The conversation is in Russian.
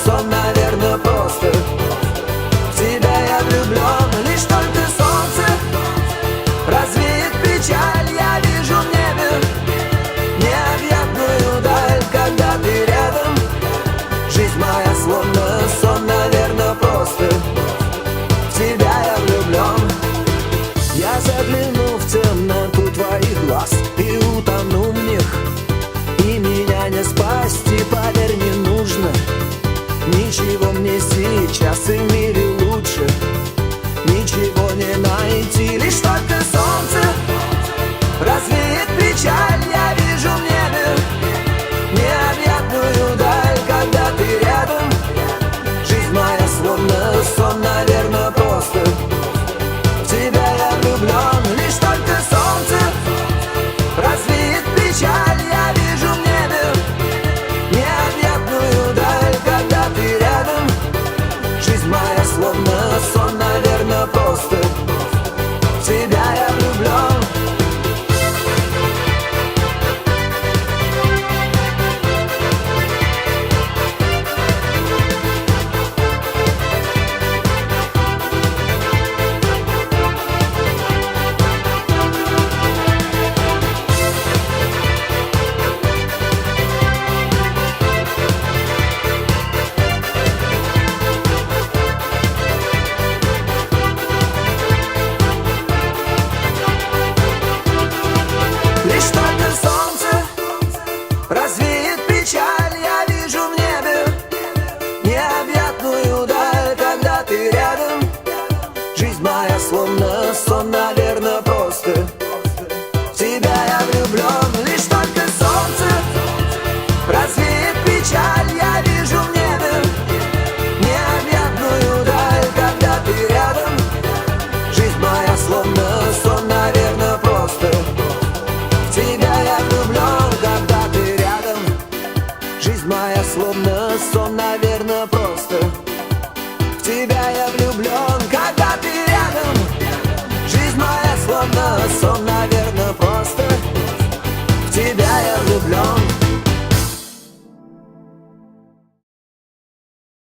сон, наверное, просто. В тебя я влюблен, лишь только солнце развеет печаль. Я вижу в небе необъятную даль, когда ты рядом. Жизнь моя словно сон, наверное, просто. В тебя я влюблен. Я загляну в темноту твоих глаз и утону в них, и меня не спасти, поверь, не нужно ничего мне сейчас, и в мире лучше ничего не найти. Лишь только солнце развеет печаль. Я вижу в небе необъятную даль, когда ты рядом. Жизнь моя словно сон, наверное, просто. В тебя я влюблен, лишь только солнце развеет печаль. Я вижу в небе необъятную даль, когда ты рядом. Жизнь моя словно сон, наверное, просто. В тебя я влюблен. Лишь только солнце развеет печаль. Я вижу в небе необъятную даль, когда ты рядом. Жизнь моя словно сон, наверное, просто. В тебя я влюблен. Лишь только солнце развеет печаль. Я вижу в небе необъятную даль, когда ты рядом. Жизнь моя словно сон, наверное, просто. В тебя я влюблен, когда ты рядом. Жизнь моя словно сон, наверное.